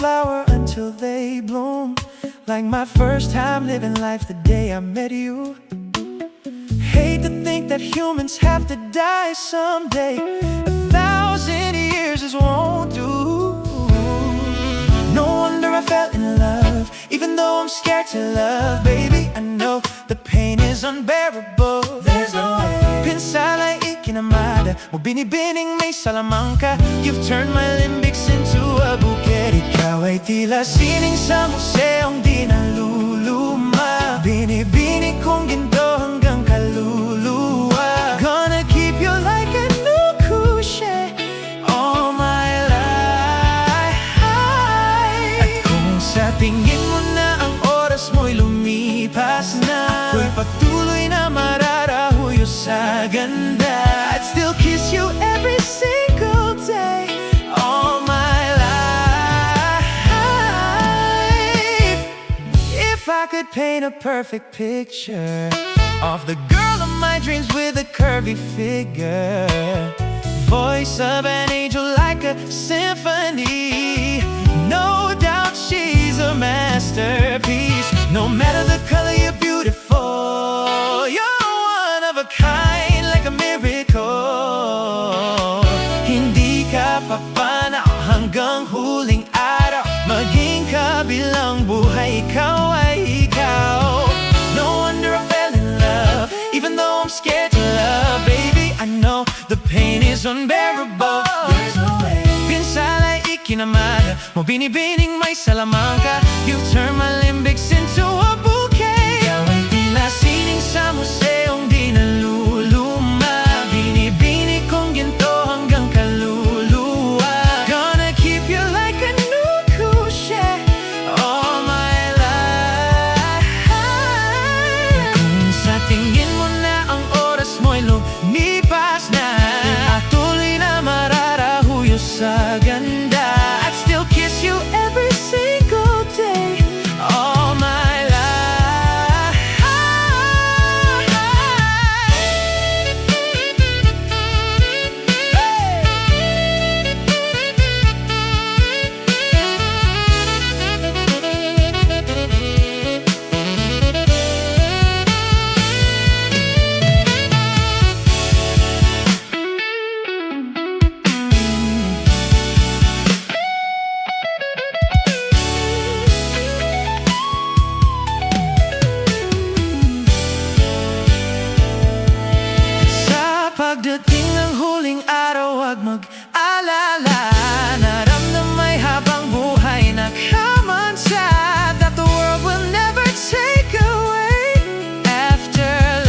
Flower until they bloom, like my first time living life the day I met you. Hate to think that humans have to die someday. 1,000 years just won't do. No wonder I fell in love, even though I'm scared to love. Baby, I know the pain is unbearable. There's no way. Pinsala ikinamada mo binibining may salamangka. You've turned my limbics into a bouquet. Ikaw ay tila sining sa museong di naluluma. Binibini kong ginto hanggang kaluluwa. Gonna keep you like a new kushe all my life. At kung sa tingin mo na ang oras mo'y lumipas na, ako'y patuloy na mararahuyo sa ganda. I'd still kiss you every single day all my life. If I could paint a perfect picture of the girl of my dreams with a curvy figure, voice of an angel like a symphony, no doubt she's a masterpiece. No matter the color, you're beautiful. You're one of a kind, like a miracle. Hindi ka papanaw hanggang huling araw. Maging kabilang buhay, ikaw ay ikaw. No wonder I fell in love, even though I'm scared to love. Baby, I know the pain is unbearable. There's no way. Pinsala ikinamada mo binibining may salamangka. You've turned my limbics into a bouquet. Ikaw ay tila sining sa museong di naluluma. Binibini kong ginto hanggang kaluluwa. Gonna keep you like a new kushe all my life. Kung sa tingin mo na ang oras mo'y lumipas na, patuloy na mararahuyo sa ganda. I'd still kiss you every single day all my life. Pagdating ng huling araw, wag mag-alala. Naramdamay habang buhay nakamansa, that the world will never take away afterlife.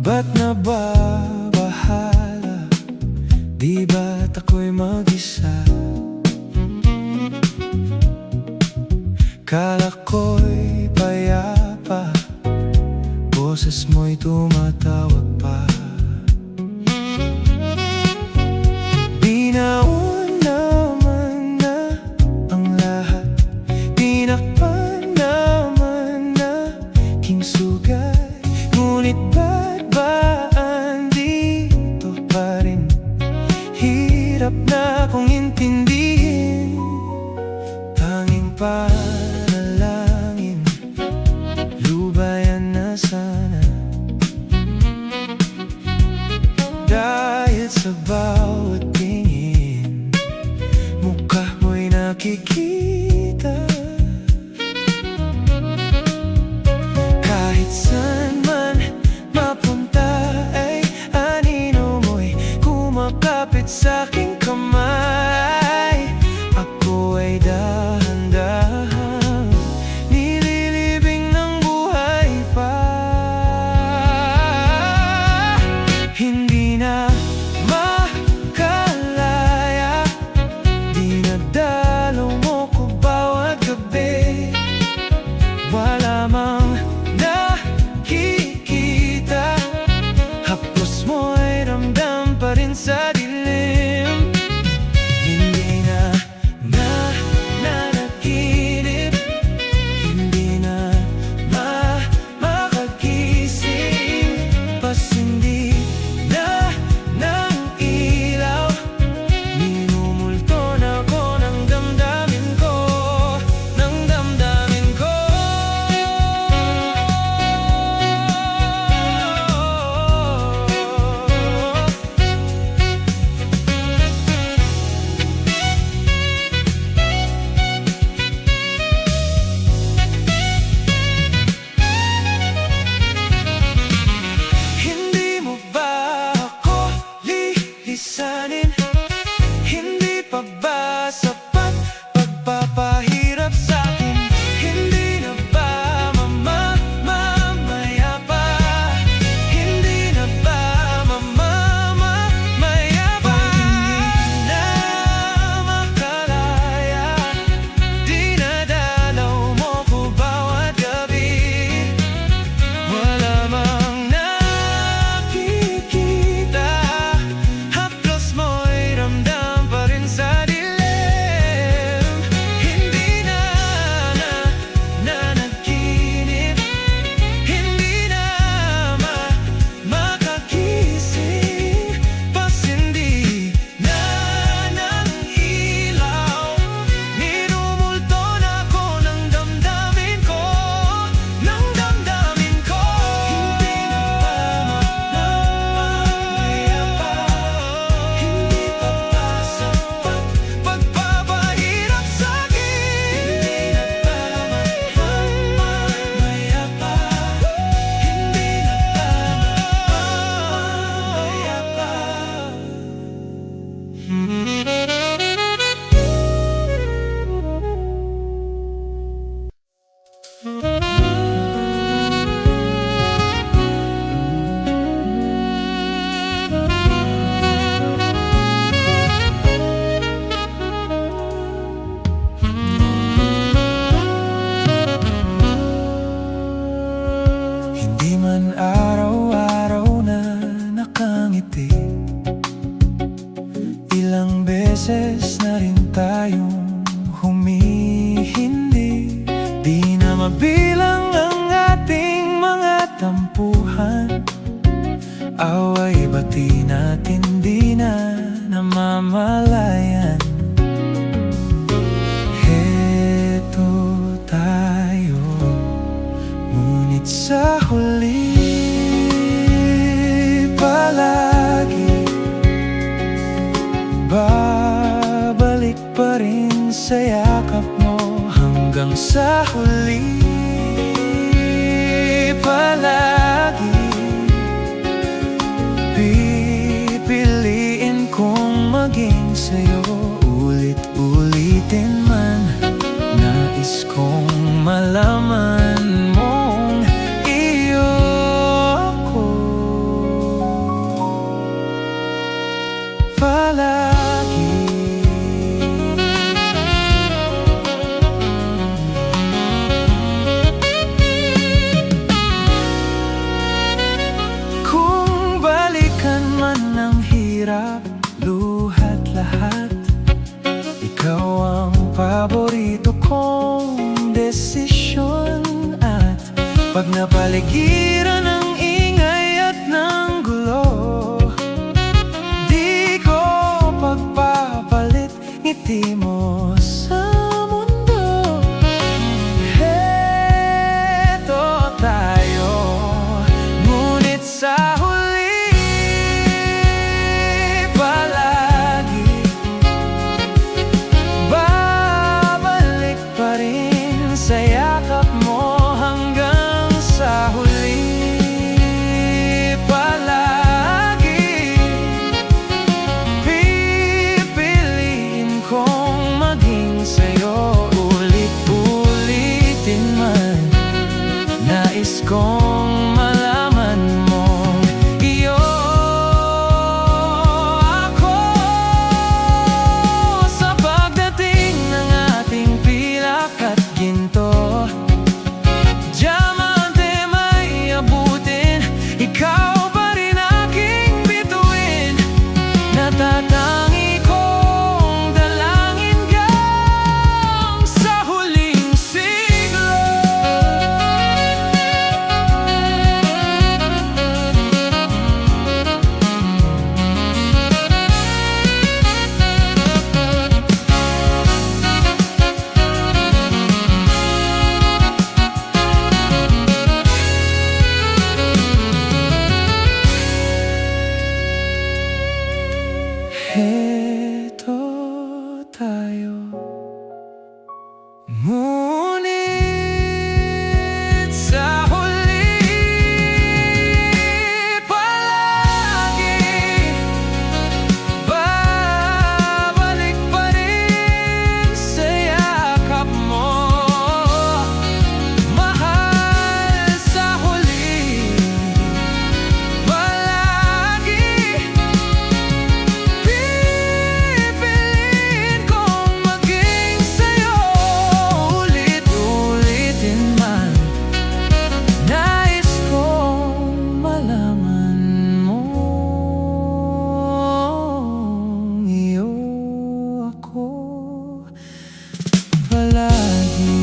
Ba't nababahala? Di ba't ako'y mag-isa? Kala ko'y payapa, boses mo'y tumatawag pa. Binaon na hirap na kong intindihin. Tanging panalangin, lubayan na sana. Dahil sa bawat tingin, mukha mo'y nakikita. Kahit saan man mapunta ay anino mo'y kumakapit sa aking kamay. Ako ay dahan-dahan nililibing ng buhay pa. Hindi na makalaya, dinadalaw mo ko bawat gabi. Wala mang nakikita, haplos mo'y ramdam pa rin sa dilim. Hindi na nanaginip, hindi na makagising, pasindi na ng ilaw. Minumulto na ko ng damdamin ko, ng damdamin ko. Hindi mo ba ako lilisanin? Hindi pa ba sapat pagpapahirap sa'kin? Hindi na ba mamamaya pa? Hindi na ba mamamaya pa? Hindi na makalaya, dinadalaw mo ko bawat gabi. Wala mang nakikita, haplos mo'y ramdam pa rin sa dilim. Hindi na nanaginip, hindi na makagising, pasindi na ng ilaw. Minumulto na ko ng damdamin ko, ng damdamin ko. Hindi na ba mamamaya pa? Hindi pa ba sapat pagpapahirap sa'kin? Hindi na ba mamamaya pa? Hindi na ba mamamaya pa? Hindi man araw-araw na nakangiti, ilang beses na rin tayong humihindi. Di na mabilang ang ating mga tampuhan, away bati natin di na namamalayan. Heto tayo, ngunit sa huli palagi babalik pa rin sa yakap mo. Hanggang sa huli palagi pipiliin kong maging sa'yo. Ulit-ulitin man, nais kong malaman mong iyo ako palagi. Kung balikan man ng hirap, luhat lahat, ikaw ang paborito kong desisyon. At pag napaligiran ng ingay at ng gulo, di ko pagpapaligiran binati mo sa mundo. Heto tayo, ngunit sa huli palagi babalik pa rin sa yakap mo hanggang sa huli. Palagi pipiliin kong maging sa'yo, ulit-ulitin man. Nais kong malaman mo iyo ako. Sa pagdating ng ating pilak at ginto, diamante may abutin, ikaw pa rin aking bituin. Natatangi kong dalangin kang sa huling siglo. Heto tayo, ngunit sa huli palagi babalik pa rin sa yakap mo. Mahal, sa huli palagi pipiliin kong maging sa'yo, ulit-ulitin man. Nais kong malaman mo iyo ako palagi.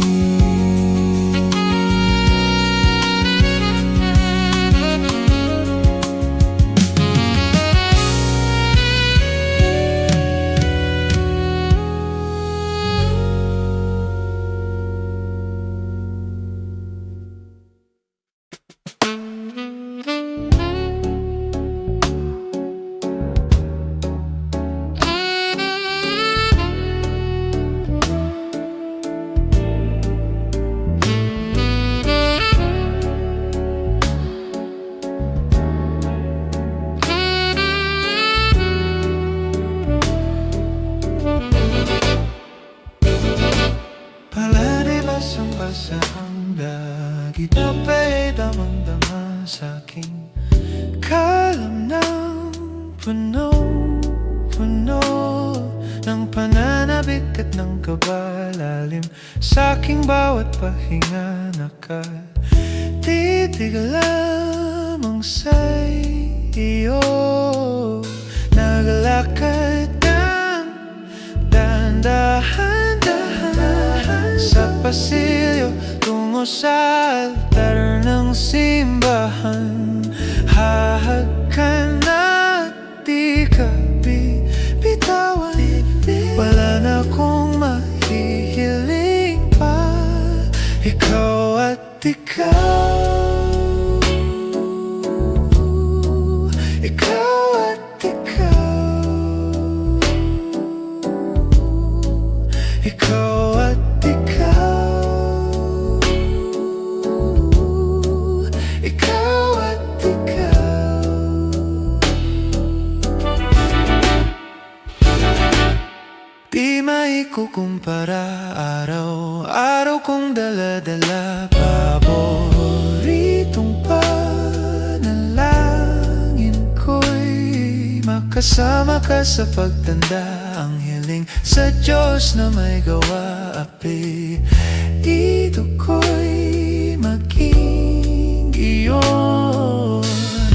Basa ang dagit na pa'y damang-dama sa'king kalam ng puno-puno ng pananabik at ng kabalalim. Sa'king bawat pahinga nakatitig lamang sa'yo. Naglalakad ng dahan-dahan sa pasilyo tungo sa altar ng simbahan. Hahagkan at di ka bitawan. Wala na akong mahihiling pa. Ikaw at ikaw, ikaw at ikaw, ikaw at di maikukumpara. Araw-araw kong dala-dala, paboritong panalangin ko'y makasama ka sa pagtanda. Ang hiling sa Diyos na may gawa, apelyido ko'y maging iyo.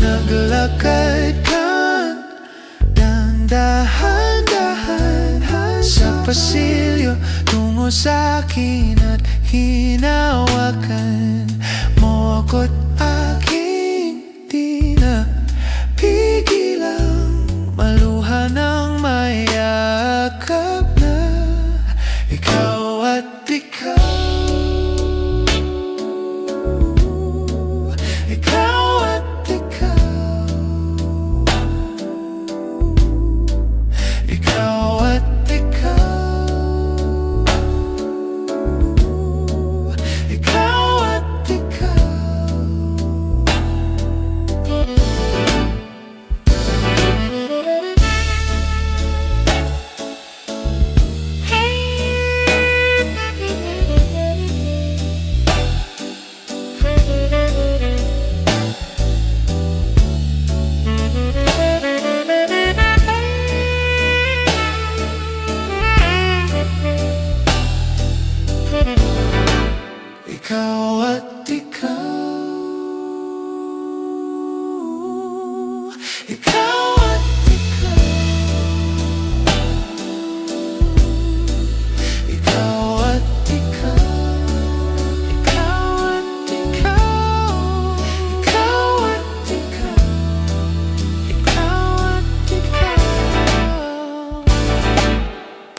Naglakad ka dahan-dahan sa pasilyo tungo sa'kin at hinawakan mo ako't aking di na pigilang maluha ng mayakap na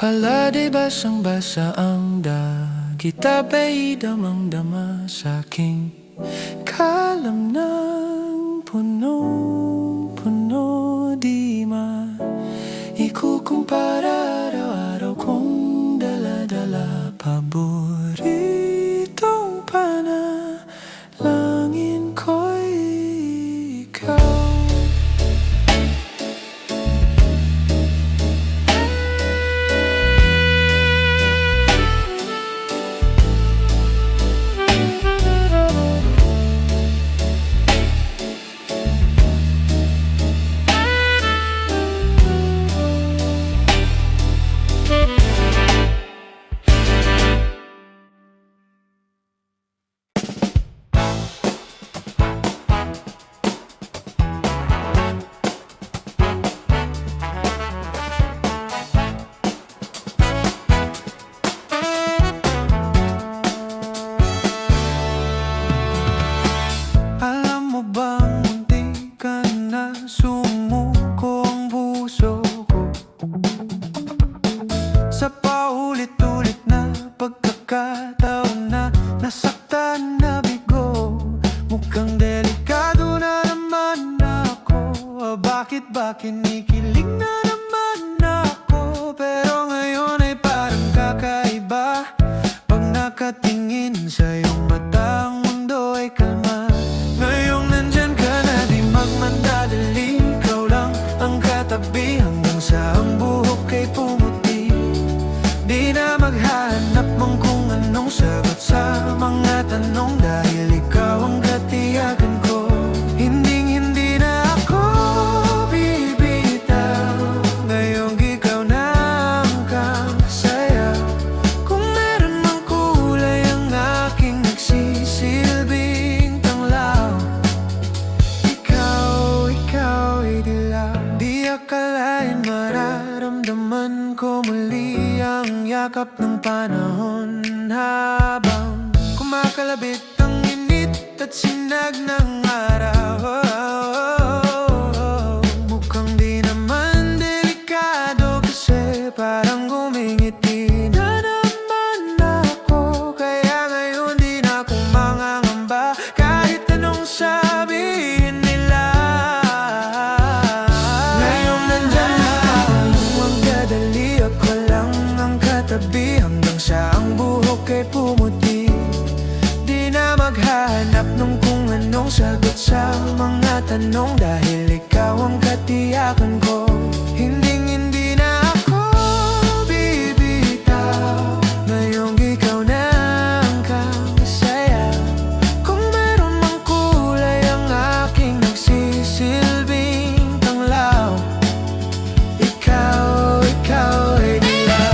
Pala di basang-basa ang kita ba'y damang-dama sa'king kalam ng punong-puno. Di ikukumpara, araw-araw kong dala-dala paboritong panalangin ko'y ikaw. Sumuko ang puso ko sa paulit-ulit na pagkakataon na nasaktan na bigo. Mukhang delikado na naman ako. Bakit ba kinikilig na naman ako? Pero ngayon ay parang kakaiba. Pag nakatingin sa iyong mata, ang mundo ay kalma. Ngayong nandyan ka na, di magmadadali. Ikaw lang ang katabi hanggang sa ang buhok ay pumuti. Di na maghahanap mong kung anong sagot sa mga tanong, dahil ikaw ang katiyakan ko. Hinding-hindi na ako bibitaw. Ngayong ikaw na ang kasaya. Kung meron mang kulay ang aking nagsisilbing tanglaw, ikaw ay dilaw. Di akalain mararamdaman ko muli ang yakap ng panahon, habang kumakalabit ang init at sinag ng araw. Mukhang di naman delikado kasi parang gumingiti na naman ako. Kaya ngayon di na ako mangangamba kahit anong sabihin nila. Ngayon nandyan na magdadali, ako lang ang katabi hanggang sa ang buhok ay pumuti. Di na maghahanap ng kung anong sagot sa mga tanong, dahil ikaw ang katiyakan ko. Hinding-hindi na ako bibitaw. Ngayong ikaw na ang kasaya. Kung meron mang kulay ang aking nagsisilbing tanglaw, ikaw ay dilaw.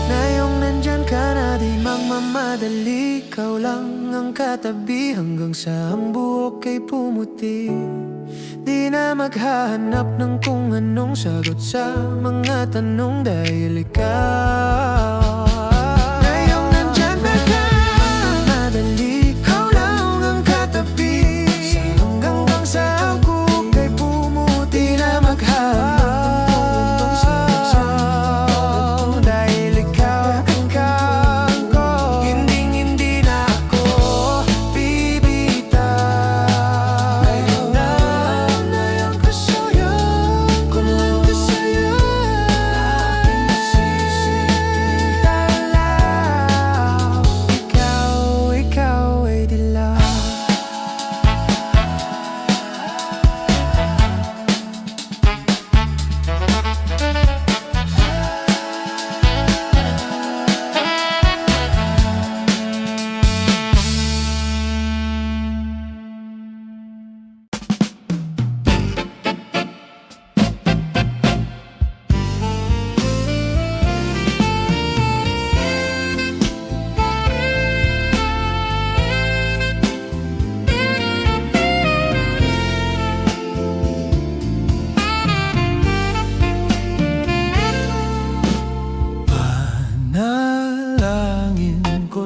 Ngayong nandyan ka na, di magmamadali. Ikaw lang ang katabi hanggang sa ang buhok ay pumuti. Di na maghahanap ng kung anong sagot sa mga tanong, dahil ikaw. Ngayong nandyan na ka, magmamadali. Ikaw lang ang katabi hanggang sa ang buhok ay pumuti. Di na maghahanap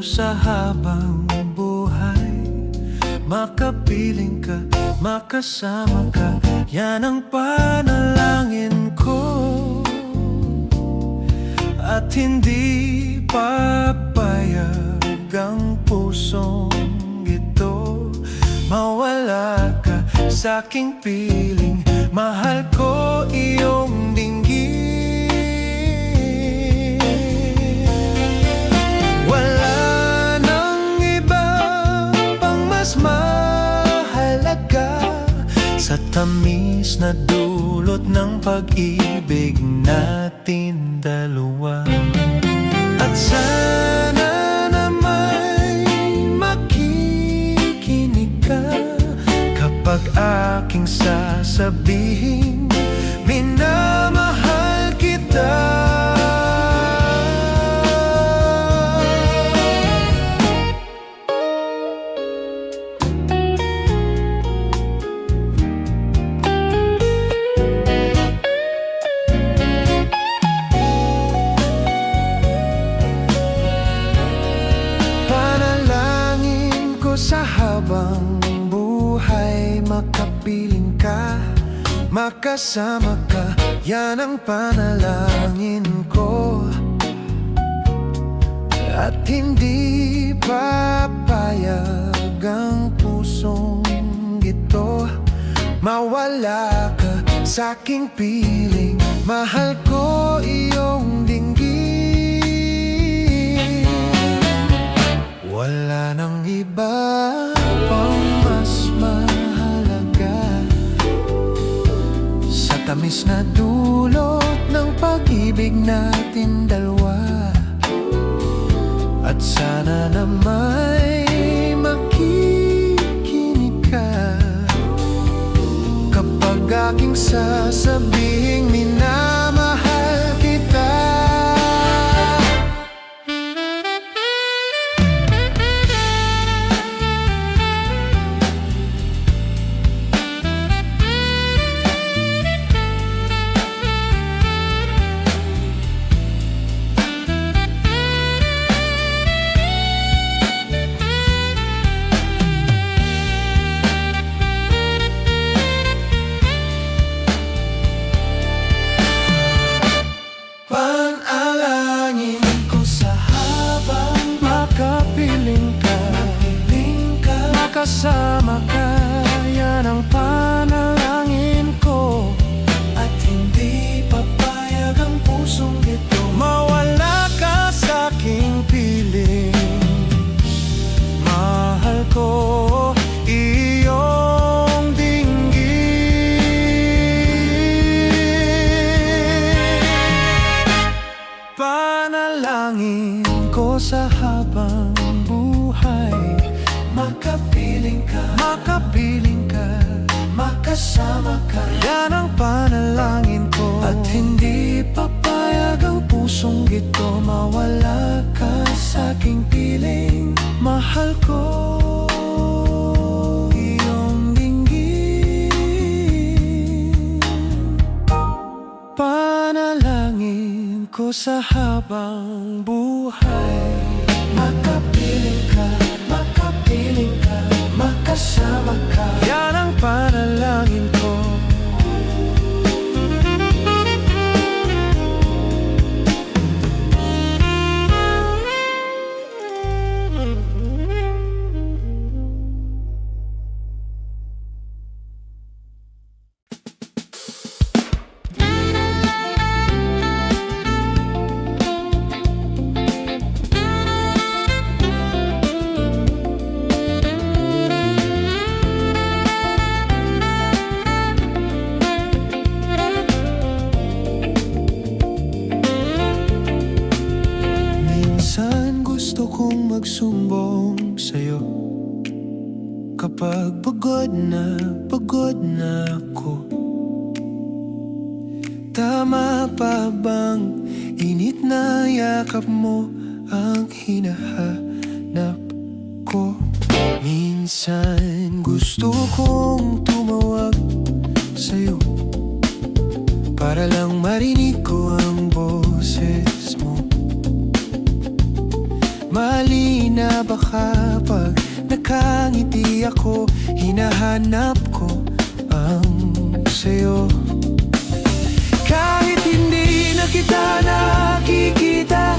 ko sa habang buhay. Makapiling ka, makasama ka, yan ang panalangin ko. At hindi papayag ang pusong ito mawala ka sa aking piling. Mahal ko iyong dinggin. Wala nang iba pang mas mahalaga sa tamis na dulot ng pag-ibig natin dalawa. At sana na may makikinig ka kapag aking sasabihin, minamahal kita. Sa habang buhay, makapiling ka, makasama ka, yan ang panalangin ko. At hindi papayag ang pusong ito mawala ka sa aking piling. Mahal ko iyong dinggin. Wala nang iba pang mas mahalaga sa tamis na dulot ng pag-ibig natin dalawa. At sana na may makikinig ka kapag aking sasabihing minamahal kita. Kasama ka, yan ang panalangin ko. At hindi papayag ang pusong ito mawala ka sa aking piling. Mahal ko iyong dinggin. Panalangin ko sa habang buhay, makapiling ka, makasama ka, yan ang panalangin ko. At hindi papayag ang pusong ito mawala ka sa aking piling. Mahal ko iyong dinggin. Panalangin ko sa habang buhay, makapiling ka, makasama ka, yan ang panalangin ko. Magsumbong sa'yo kapag pagod na ako. Tama pa bang init na yakap mo ang hinahanap ko? Minsan gusto kong tumawag sa'yo para lang marinig ko ang boses mo. Malinaw na ba kapag nakangiti ako, hinahanap ko ang sayo. Kahit hindi na kita nakikita,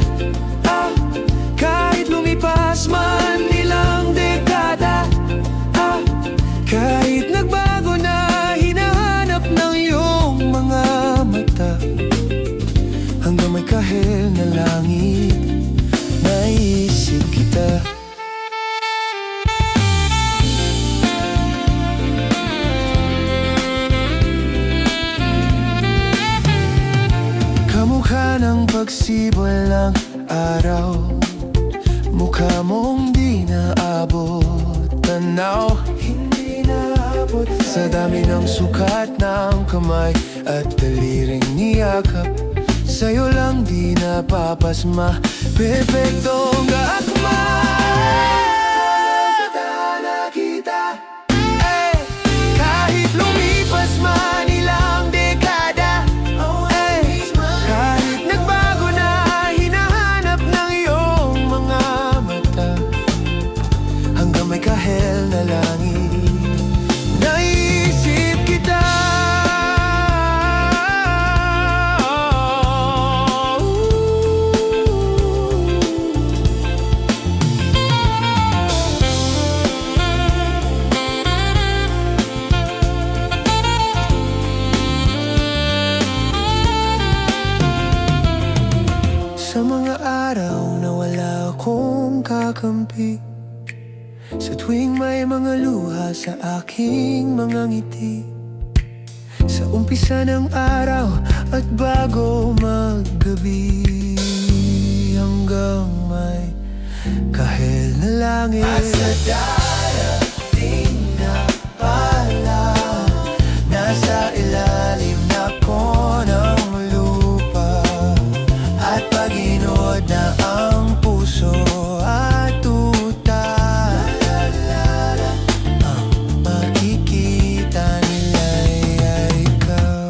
kahit lumipas man ilang dekada, kahit nagbago na, hinahanap ng iyong mga mata. Hanggang may kahel na langit, naisip kita. Kamukha ng pagsibol ng araw, mukha mong di naabot tanaw. Hindi naabot sa dami ng sukat ng kamay at daliring niyakap. Sa'yo lang di napapasma, perpektong kaakma. Kahit lumipas man ilang dekada, kahit nagbago na, hinahanap ng iyong mga mata. Hanggang may kahel na langit, naisip kita. Sa mga araw na wala akong kakampi, sa tuwing may mga luha sa aking mga ngiti, sa umpisa ng araw at bago maggabi, hanggang may kahel na langit. At sa darating na pala, nasa ilalim na ko ng lupa, at pag-inod na ang puso at tuta, ang makikita nila'y ikaw.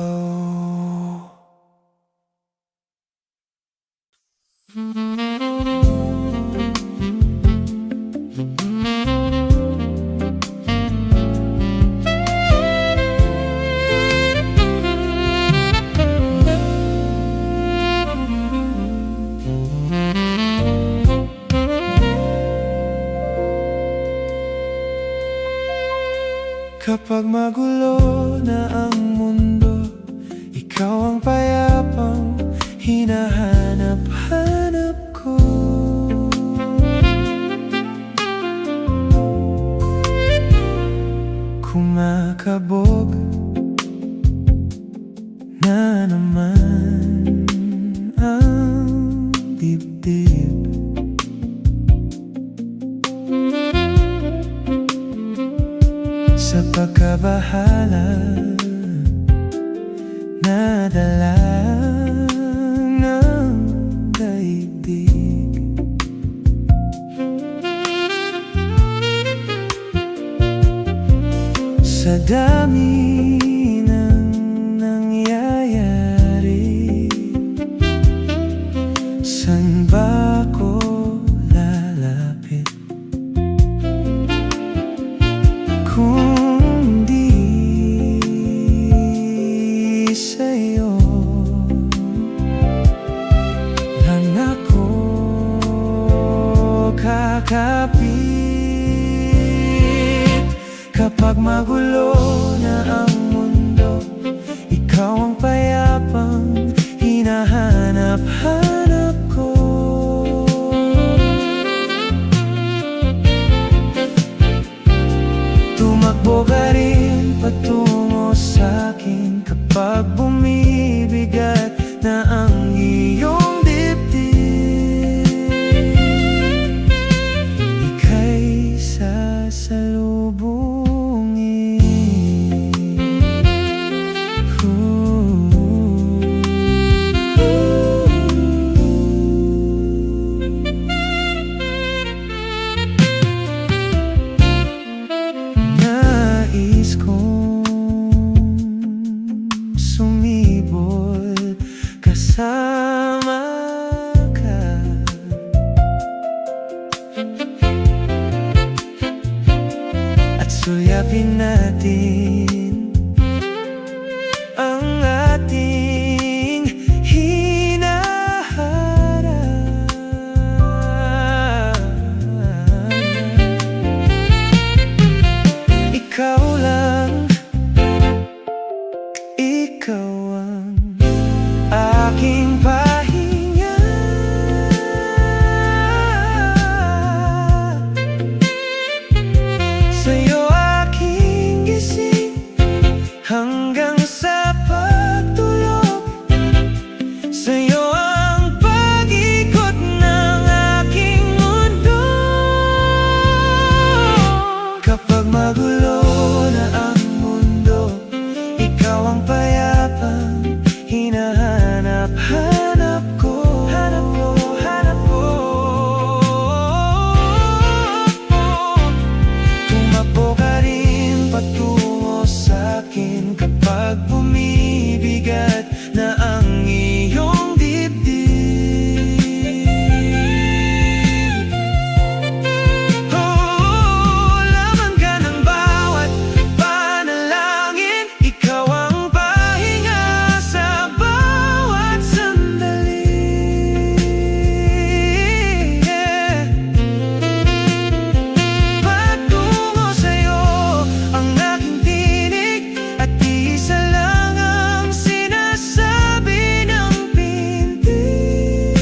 Kapag magulo na ang mundo, ikaw ang payapang hinahanap-hanap ko. Kumakabog na naman ang dibdib. Sa pagkabahala, nadala ng daigdig. Sa dami ng nangyayari, saan ba ako lalapit kung di sa'yo? Lang ako kakapit. Kapag magulo na ang mundo, ikaw ang payapang hinahanap-hanap ko. Tumakbo ka rin patungo sa'kin kapag bumibigat na ang iyong dibdib. Ika'y sasalubungin. Sulyapin natin ang ating hinaharap. Ikaw lang, ikaw ang aking pahinga. Sa'yo aking gising hanggang sa pagtulog. Sa'yo ang pag-ikot ng aking mundo. Kapag magulo na ang mundo, ikaw ang payapang hinahanap-hanap ko. Tumakbo ka rin patungo sa'kin kapag bumibigat na ang iyong dibdib. Laban ka ng bawat panalangin, ikaw ang pahinga sa bawat sandali. Patungo sa'yo ang aking tinig, at isa lang ang sinasabi ng pintig.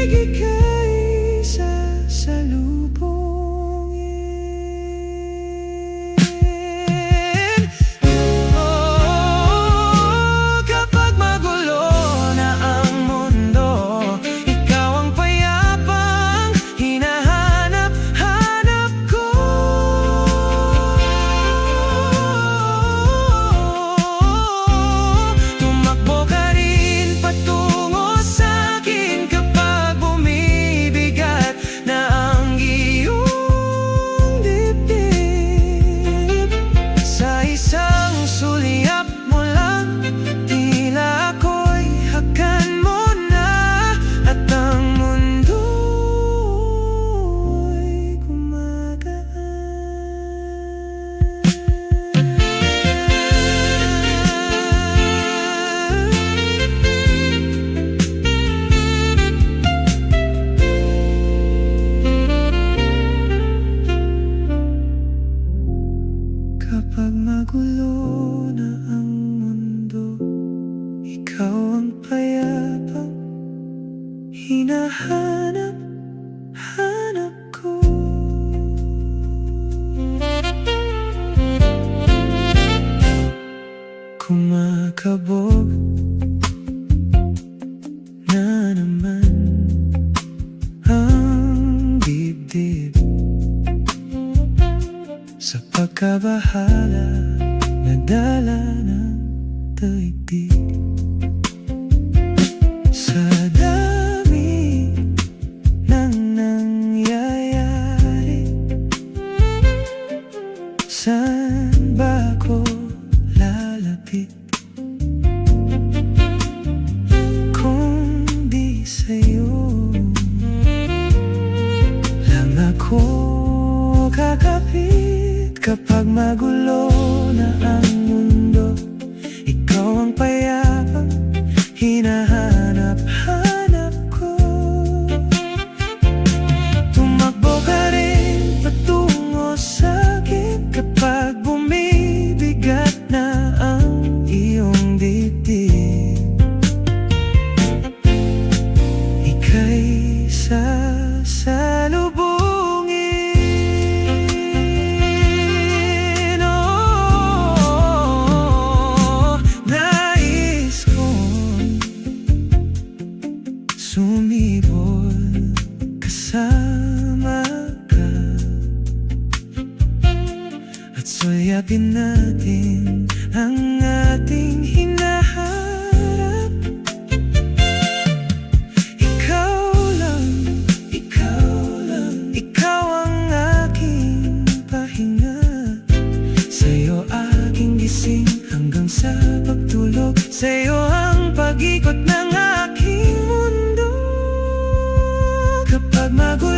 Ika'y sasalubungin. Kapag magulo na ang mundo, ikaw ang payapang hinahanap-hanap ko. Tumakbo ka rin patungo sa'kin kapag bumibigat na ang iyong dibdib. Sa isang sulyap mo lang, tila ako'y hagan mo na, at ang mundo'y gumagaan. Kapag magulo na ang mundo, ikaw ang payapang hinahanap-hanap ko. Kumakabog na naman ang dibdib sa pagkabahala na dala ng daigdig. Sa dami ng nangyayari, saan ba ako lalapit kung di sa'yo lang ako kakapit? Kapag magulo na ang mundo, ikaw ang payapang hinahanap-hanap ko. Tumakbo ka rin patungo sa'kin kapag bumibigat na ang iyong dibdib. Ika'y sasalubungin. Sumibol kasama ka, at sulyapin natin ang ating hinaharap. Ikaw lang, ikaw ang aking pahinga. Sa'yo aking gising hanggang sa pagtulog. Sa'yo ang pag-ikot ng aking mundo. Kapag magulo